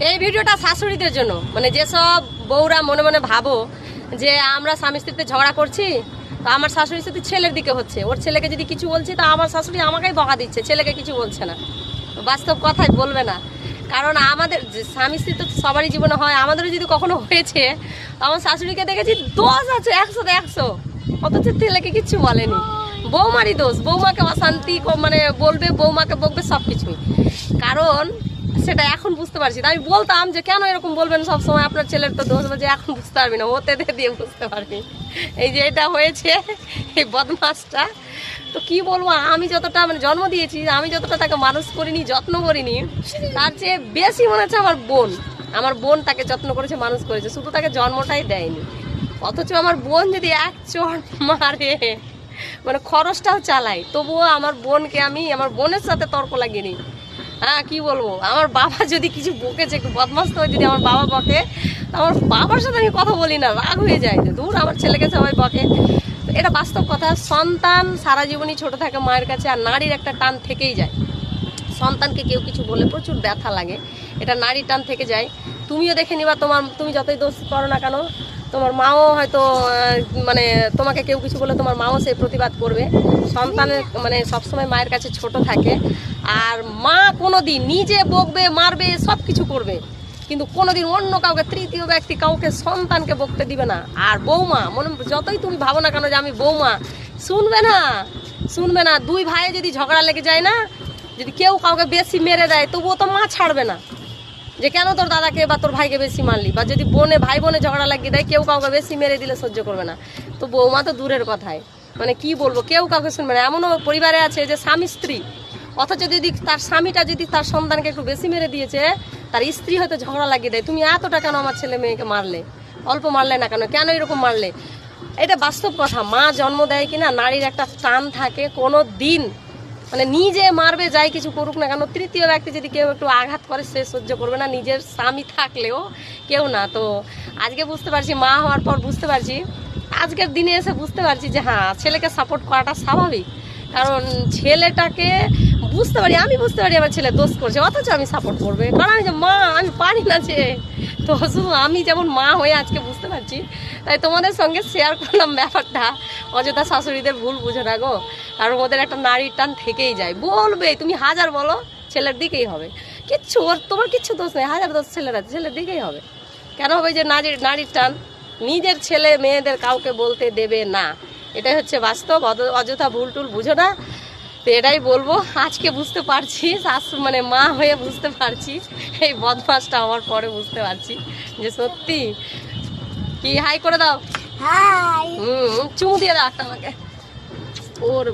এই ভিডিওটা শাশুড়িদের জন্য, মানে যেসব বউরা মনে মনে ভাবো যে আমরা স্বামী স্ত্রীতে ঝগড়া করছি, তো আমার শাশুড়ির সাথে ছেলের দিকে হচ্ছে, ওর ছেলেকে যদি কিছু বলছি তা আমার শাশুড়ি আমাকেই বকা দিচ্ছে, ছেলেকে কিছু বলছে না। বাস্তব কথাই বলবে না, কারণ আমাদের স্বামী স্ত্রী তো সবারই জীবনে হয়, আমাদেরও যদি কখনো হয়েছে, আমার শাশুড়িকে দেখেছি দোষ আছে 100-100, অথচ ছেলেকে কিচ্ছু বলেনি। বৌমারই দোষ, বৌমাকে অশান্তি মানে বলবে, বৌমাকে বকবে সবকিছুই। কারণ সেটা এখন বুঝতে পারছি। আমি বলতাম যে কেন এরকম বলবেন সব সময়, আপনার ছেলের তো দোষ, বলছে এখন বুঝতে পারবি না, ওতে দিয়ে বুঝতে পারবি। এই যে এটা হয়েছে, এই বদমাসটা, তো কি বলবো, আমি যতটা মানে জন্ম দিয়েছি, আমি যতটা তাকে মানুষ করিনি, যত্ন করিনি, তার চেয়ে বেশি মনে হচ্ছে আমার বোন তাকে যত্ন করেছে, মানুষ করেছে, শুধু তাকে জন্মটাই দেয়নি। অথচ আমার বোন যদি এক চড় মারে, মানে খরচটাও চালাই, তবুও আমার বোনকে আমি আমার বোনের সাথে তর্ক লাগিনি। হ্যাঁ, কি বলবো, আমার বাবা যদি কিছু বকেছে, একটু বদমাস তো যদি আমার বাবা বকে, আমার বাবার সাথে আমি কথা বলি না, রাগ হয়ে যায়, দূর আমার ছেলেকে সবাই বকে। এটা বাস্তব কথা। সন্তান সারা জীবনই ছোট থাকে মায়ের কাছে, আর নারীর একটা টান থেকেই যায়। সন্তানকে কেউ কিছু বলে প্রচুর ব্যথা লাগে, এটা নারীর টান থেকে যায়। তুমিও দেখে নিবা, তুমি যতই দোষ করো না কেন, তোমার মাও হয়তো মানে তোমাকে কেউ কিছু বলে তোমার মাও সেই প্রতিবাদ করবে। সন্তানের মানে সবসময় মায়ের কাছে ছোট থাকে, আর মা কোনোদিন নিজে বকবে, মারবে, সব কিছু করবে, কিন্তু কোনোদিন অন্য কাউকে, তৃতীয় ব্যক্তি কাউকে, সন্তানকে বকতে দিবে না। আর বৌমা মনে যতই তুমি ভাবো না কেন যে আমি বৌমা, শুনবে না। দুই ভাইয়ে যদি ঝগড়া লেগে যায় না, যদি কেউ কাউকে বেশি মেরে দেয়, তবুও তো মা ছাড়বে না যে কেন তোর দাদাকে বা তোর ভাইকে বেশি মারলি, বা যদি ভাই বোনে ঝগড়া লাগিয়ে দেয়, কেউ কাউকে বেশি মেরে দিলে সহ্য করবে না। তো বৌমা তো দূরের কথাই, মানে কি বলবো, কেউ কাউকে শুনবে না। এমনও পরিবারে আছে যে স্বামী স্ত্রী, অথচ যদি তার স্বামীটা যদি তার সন্তানকে একটু বেশি মেরে দিয়েছে, তার স্ত্রী হয়তো ঝগড়া লাগিয়ে দেয়, তুমি এতটা কেন আমার ছেলে মেয়েকে মারলে, অল্প মারলে না কেন এরকম মারলে। এটা বাস্তব কথা। মা জন্ম দেয় কিনা, নারীর একটা টান থাকে, কোনো দিন মানে নিজে মারবে, যাই কিছু করুক না কেন, তৃতীয় ব্যক্তি যদি কেউ একটু আঘাত করে, সে সহ্য করবে না, নিজের স্বামী থাকলেও কেউ না। তো আজকে বুঝতে পারছি, মা হওয়ার পর বুঝতে পারছি, আজকের দিনে এসে বুঝতে পারছি যে হ্যাঁ, ছেলেকে সাপোর্ট করাটা স্বাভাবিক। কারণ ছেলেটাকে আমি বুঝতে পারি আমার ছেলে দোষ করছে, অথচ আমি সাপোর্ট করবে, কারণ আমি যে মা, আমি পারি না যে। তো শুধু আমি যেমন মা হয়ে আজকে বুঝতে পারছি, তাই তোমাদের সঙ্গে শেয়ার করলাম ব্যাপারটা। অযথা শাশুড়িদের ভুল বুঝে না গো, কারণ ওদের একটা নারীর টান থেকেই যায়। বলবে, তুমি হাজার বলো, ছেলের দিকেই হবে। তোমার কিচ্ছু দোষ নেই, হাজার দোষ ছেলের আছে, ছেলের দিকেই হবে। কেন হবে যে নারীর টান? নিজের ছেলে মেয়েদের কাউকে বলতে দেবে না, এটাই হচ্ছে বাস্তব। অযথা ভুল টুল বুঝো না। তো এটাই বলবো, আজকে বুঝতে পারছি, মানে মা হয়ে বুঝতে পারছি, এই বদমাসটা হওয়ার পরে বুঝতে পারছি যে সত্যি। কি হাই করে দাও, হাই, চুমু দিয়ে দাও একটা আমাকে। ওর